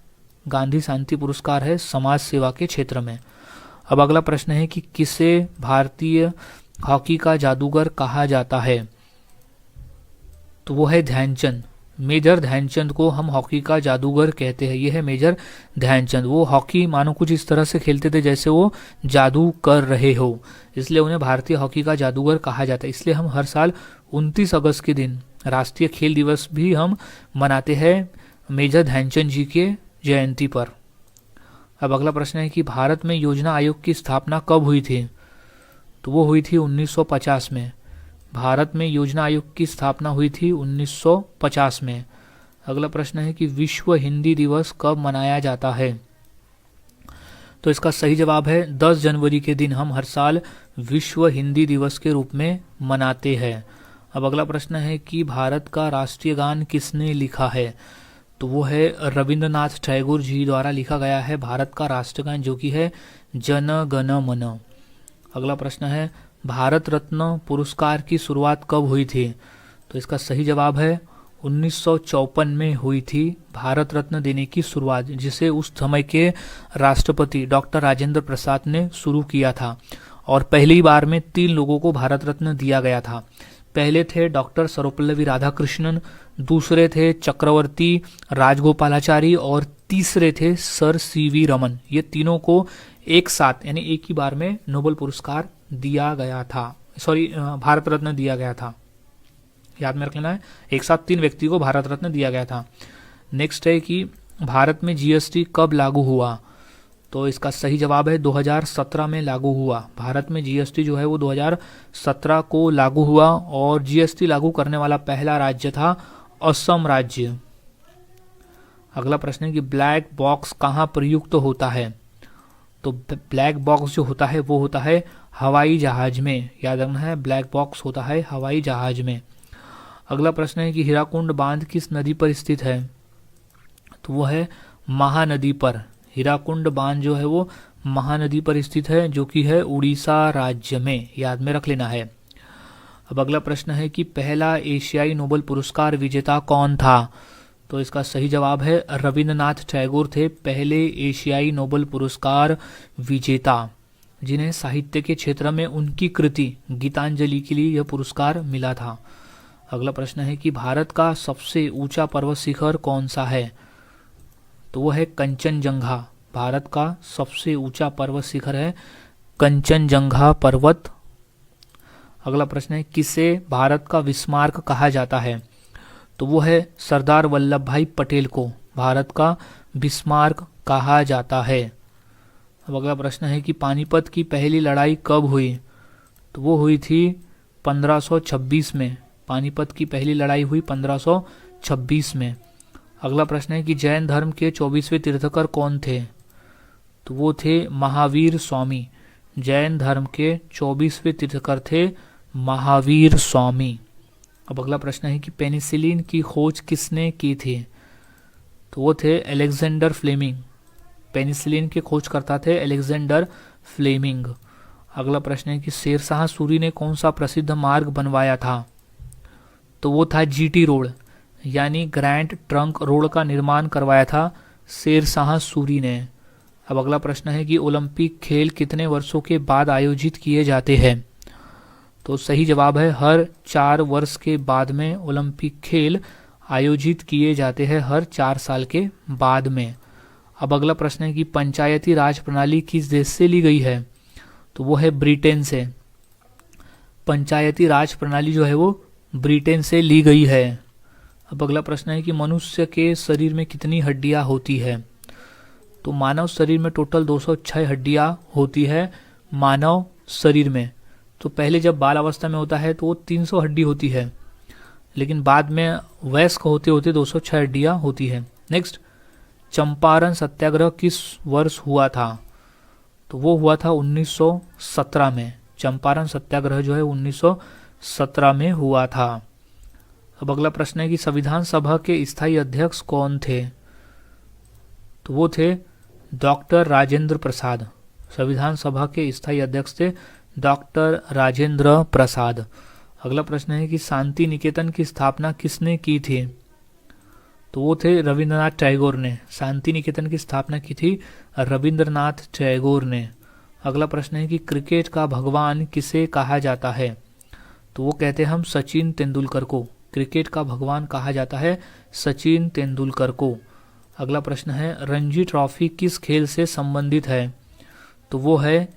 गांधी शांति पुरस्कार है समाज सेवा के क्षेत्र में। अब अगला प्रश्न है कि किसे भारतीय हॉकी का जादूगर कहा जाता है? तो वो है ध्यानचंद। मेजर ध्यानचंद को हम हॉकी का जादूगर कहते हैं। ये है मेजर ध्यानचंद। वो हॉकी मानो कुछ इस तरह से खेलते थे जैसे वो जादू कर रहे हो, इसलिए उन्हें भारतीय हॉकी का जादूगर कहा जाता है। इसलिए हम हर साल 29 अगस्त के दिन राष्ट्रीय खेल दिवस भी हम मनाते हैं मेजर ध्यानचंद जी के जयंती पर। अब अगला प्रश्न है कि भारत में योजना आयोग की स्थापना कब हुई थी? तो वो हुई थी 1950 में। भारत में योजना आयोग की स्थापना हुई थी 1950 में। अगला प्रश्न है कि विश्व हिंदी दिवस कब मनाया जाता है? तो इसका सही जवाब है 10 जनवरी के दिन हम हर साल विश्व हिंदी दिवस के रूप में मनाते हैं। अब अगला प्रश्न है कि भारत का राष्ट्रीय गान किसने लिखा है? तो वो है रविंद्रनाथ टैगोर जी द्वारा लिखा गया है भारत का राष्ट्रगान, जो कि है जन गण मन। अगला प्रश्न है भारत रत्न पुरस्कार की शुरुआत कब हुई थी? तो इसका सही जवाब है 1954 में हुई थी भारत रत्न देने की शुरुआत, जिसे उस समय के राष्ट्रपति डॉक्टर राजेंद्र प्रसाद ने शुरू किया था। और पहली बार में 3 लोगों को भारत रत्न दिया गया था। पहले थे डॉक्टर सर्वपल्लवी राधाकृष्णन, दूसरे थे चक्रवर्ती राजगोपालाचारी और तीसरे थे सर सीवी रमन। ये तीनों को एक साथ यानी एक ही बार में नोबेल पुरस्कार दिया गया था, भारत रत्न दिया गया था। याद में रख लेना है, एक साथ 3 व्यक्ति को भारत रत्न दिया गया था। नेक्स्ट है कि भारत में जीएसटी कब लागू हुआ? तो इसका सही जवाब है 2017 में लागू हुआ। भारत में जीएसटी जो है वो 2017 को लागू हुआ और जीएसटी लागू करने वाला पहला राज्य था असम राज्य। अगला प्रश्न है कि ब्लैक बॉक्स कहाँ प्रयुक्त होता है? तो ब्लैक बॉक्स जो होता है वो होता है हवाई जहाज में। याद रखना है, ब्लैक बॉक्स होता है हवाई जहाज में। अगला प्रश्न है कि हीराकुंड बांध किस नदी पर स्थित है? तो वो है महानदी पर। हीराकुंड बांध जो है वो महानदी पर स्थित है, जो कि है उड़ीसा राज्य में। याद में रख लेना है। अब अगला प्रश्न है कि पहला एशियाई नोबेल पुरस्कार विजेता कौन था? तो इसका सही जवाब है रविंद्रनाथ टैगोर थे पहले एशियाई नोबेल पुरस्कार विजेता, जिन्हें साहित्य के क्षेत्र में उनकी कृति गीतांजलि के लिए यह पुरस्कार मिला था। अगला प्रश्न है कि भारत का सबसे ऊंचा पर्वत शिखर कौन सा है? तो वो है कंचनजंगा। भारत का सबसे ऊंचा पर्वत शिखर है कंचनजंगा पर्वत। अगला प्रश्न है किसे भारत का विस्मार्क कहा जाता है? तो वो है सरदार वल्लभ भाई पटेल को भारत का बिस्मार्क कहा जाता है। अब अगला प्रश्न है कि पानीपत की पहली लड़ाई कब हुई? तो वो हुई थी 1526 में। पानीपत की पहली लड़ाई हुई 1526 में। अगला प्रश्न है कि जैन धर्म के 24वें तीर्थकर कौन थे? तो वो थे महावीर स्वामी। जैन धर्म के 24वें तीर्थकर थे महावीर स्वामी। अब अगला प्रश्न है कि पेनिसिलिन की खोज किसने की थी? तो वो थे अलेक्जेंडर फ्लेमिंग। पेनिसिलिन के खोजकर्ता थे अलेक्जेंडर फ्लेमिंग। अगला प्रश्न है कि शेरशाह सूरी ने कौन सा प्रसिद्ध मार्ग बनवाया था? तो वो था जीटी रोड, यानी ग्रैंड ट्रंक रोड का निर्माण करवाया था शेरशाह सूरी ने। अब अगला प्रश्न है कि ओलंपिक खेल कितने वर्षों के बाद आयोजित किए जाते हैं? तो सही जवाब है हर 4 वर्ष के बाद में ओलंपिक खेल आयोजित किए जाते हैं, हर 4 साल के बाद में। अब अगला प्रश्न है कि पंचायती राज प्रणाली किस देश से ली गई है? तो वो है ब्रिटेन से। पंचायती राज प्रणाली जो है वो ब्रिटेन से ली गई है। अब अगला प्रश्न है कि मनुष्य के शरीर में कितनी हड्डियां होती है? तो मानव शरीर में टोटल 206 हड्डियां होती है मानव शरीर में। तो पहले जब बाल अवस्था में होता है तो वो 300 हड्डी होती है, लेकिन बाद में वयस्क होते होते 206 हड्डियां होती है। नेक्स्ट, चंपारण सत्याग्रह किस वर्ष हुआ था? तो वो हुआ था 1917 में। चंपारण सत्याग्रह जो है 1917 में हुआ था। अब अगला प्रश्न है कि संविधान सभा के स्थायी अध्यक्ष कौन थे? तो वो थे डॉक्टर राजेंद्र प्रसाद। संविधान सभा के स्थायी अध्यक्ष थे डॉक्टर राजेंद्र प्रसाद। अगला प्रश्न है कि शांति निकेतन की स्थापना किसने की थी? तो वो थे रविंद्रनाथ टैगोर ने। शांति निकेतन की स्थापना की थी रविंद्रनाथ टैगोर ने। अगला प्रश्न है कि क्रिकेट का भगवान किसे कहा जाता है? तो वो कहते हैं हम सचिन तेंदुलकर को क्रिकेट का भगवान कहा जाता है? सचिन तेंदुलकर को। अगला प्रश्न है, रणजी ट्रॉफी किस खेल से संबंधित है? तो वो है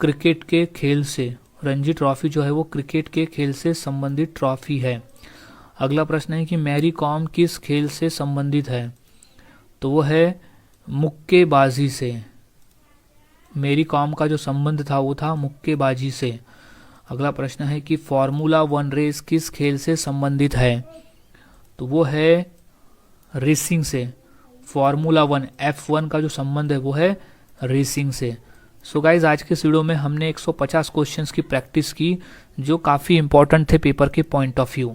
क्रिकेट के खेल से। रणजी ट्रॉफी जो है वो क्रिकेट के खेल से संबंधित ट्रॉफी है। अगला प्रश्न है कि मैरी कॉम किस खेल से संबंधित है? तो वो है मुक्केबाजी से। मैरी कॉम का जो संबंध था वो था मुक्केबाजी से। अगला प्रश्न है कि फॉर्मूला 1 रेस किस खेल से संबंधित है? तो वो है रेसिंग से। फॉर्मूला 1 F1 का जो संबंध है वो है रेसिंग से। सो गाइज, आज के इस वीडियो में हमने 150 क्वेश्चंस की प्रैक्टिस की जो काफ़ी इंपॉर्टेंट थे पेपर के point of view.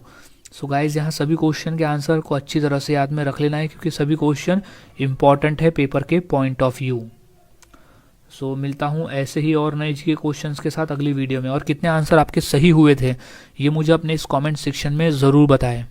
So guys, यहाँ सभी क्वेश्चन के आंसर को अच्छी तरह से याद में रख लेना है क्योंकि सभी क्वेश्चन इंपॉर्टेंट है पेपर के पॉइंट ऑफ व्यू। सो मिलता हूँ ऐसे ही और नए जी के क्वेश्चंस के साथ अगली वीडियो में। और कितने आंसर आपके सही हुए थे ये मुझे अपने इस कमेंट सेक्शन में ज़रूर बताएं।